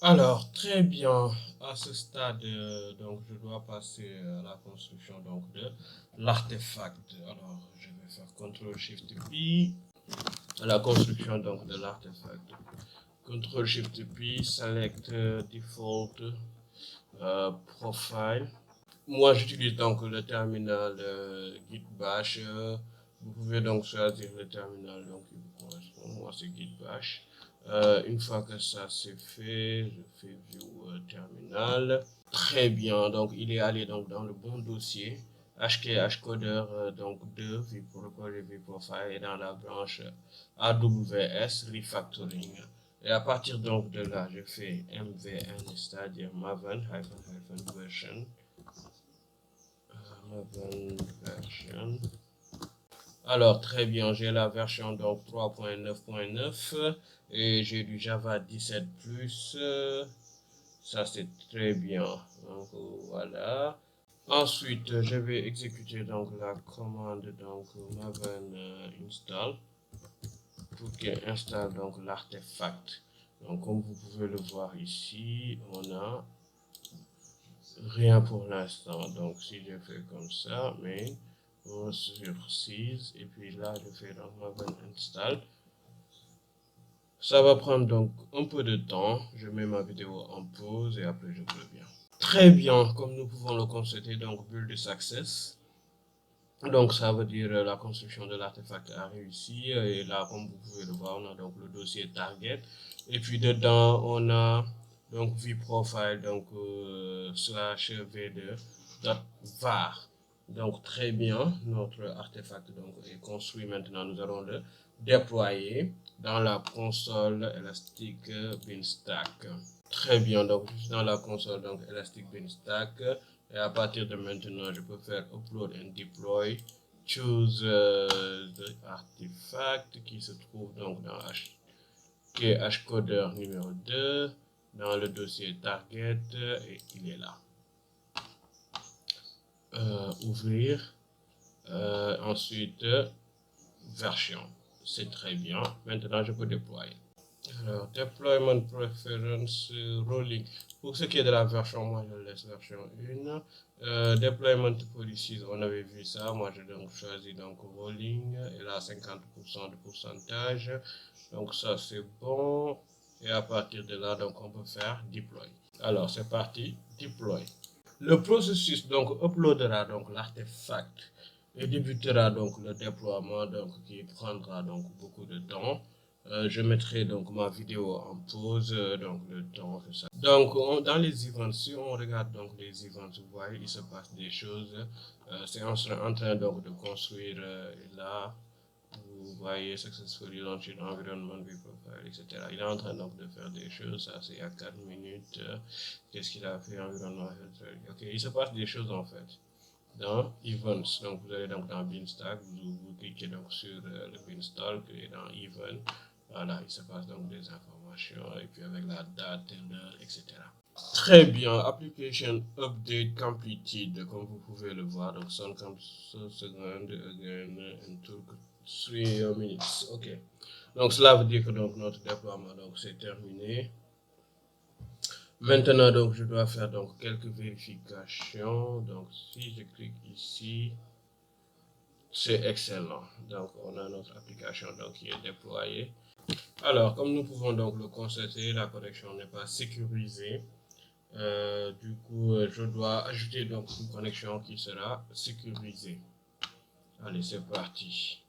Alors, très bien. À ce stade, donc, je dois passer à la construction donc, de l'artefact. Alors, je vais faire CTRL-SHIFT-P à la construction donc, de l'artefact. CTRL-SHIFT-P, select default profile. Moi, j'utilise donc le terminal Git Bash. Vous pouvez donc choisir le terminal donc, qui vous correspond. Moi, c'est Git Bash. Une fois que ça c'est fait, je fais View terminal. Très bien, donc il est allé donc dans le bon dossier. HKHcoder donc 2, vProtocol vProfile et dans la branche AWS Refactoring. Et à partir donc de là, je fais MVN, c'est-à-dire Maven version. Maven version. Alors, très bien, j'ai la version donc 3.9.9 et j'ai du Java 17 plus. Ça, c'est très bien. Donc, voilà. Ensuite, je vais exécuter donc la commande donc maven install pour qu'il installe donc l'artefact. Donc, comme vous pouvez le voir ici, on a rien pour l'instant. Donc, si je fais comme ça, mais on sur 6 et puis là, je fais donc maven install. Ça va prendre donc un peu de temps. Je mets ma vidéo en pause et après je reviens. Très bien, comme nous pouvons le constater, donc build success. Donc ça veut dire la construction de l'artefact a réussi et là comme vous pouvez le voir on a donc le dossier target et puis dedans on a donc vProfile donc slash v2 var. Donc très bien, notre artefact donc est construit. Maintenant nous allons le déployer dans la console Elastic Beanstalk. Très bien, donc je suis dans la console donc Elastic Beanstalk et à partir de maintenant je peux faire upload and deploy, choose the artifact qui se trouve donc dans hcoder numéro 2 dans le dossier target et il est là. Ouvrir, ensuite version, c'est très bien. Maintenant je peux déployer. Alors, deployment preference rolling. Pour ce qui est de la version, moi je laisse version 1. Deployment policies, on avait vu ça. Moi je donc choisi donc rolling et là 50% de pourcentage. Donc ça c'est bon. Et à partir de là, donc on peut faire deploy. Alors c'est parti, deploy. Le processus donc uploadera donc l'artefact et débutera donc le déploiement donc qui prendra donc beaucoup de temps. Je mettrai donc ma vidéo en pause donc le temps que ça. Donc dans les events, si on regarde donc les events, vous voyez il se passe des choses. C'est en train donc de construire là. Vous voyez successfully launching environment profile, etc. Il est en train donc de faire des choses. Ça c'est il y a 4 minutes. Qu'est-ce qu'il a fait environnement? Ok, il se passe des choses en fait dans Events. Donc vous allez donc dans Beanstalk, vous cliquez donc sur le Beanstalk et dans Event. Voilà, il se passe donc des informations et puis avec la date et l'heure, etc. Très bien, application update completed, comme vous pouvez le voir. Donc, some seconds again and took 3 minutes. Ok. Donc, cela veut dire que donc, notre déploiement donc c'est terminé. Maintenant, donc, je dois faire donc quelques vérifications. Donc, si je clique ici, c'est excellent. Donc, on a notre application donc, qui est déployée. Alors, comme nous pouvons donc le constater, la connexion n'est pas sécurisée. Du coup, je dois ajouter donc une connexion qui sera sécurisée. Allez, c'est parti.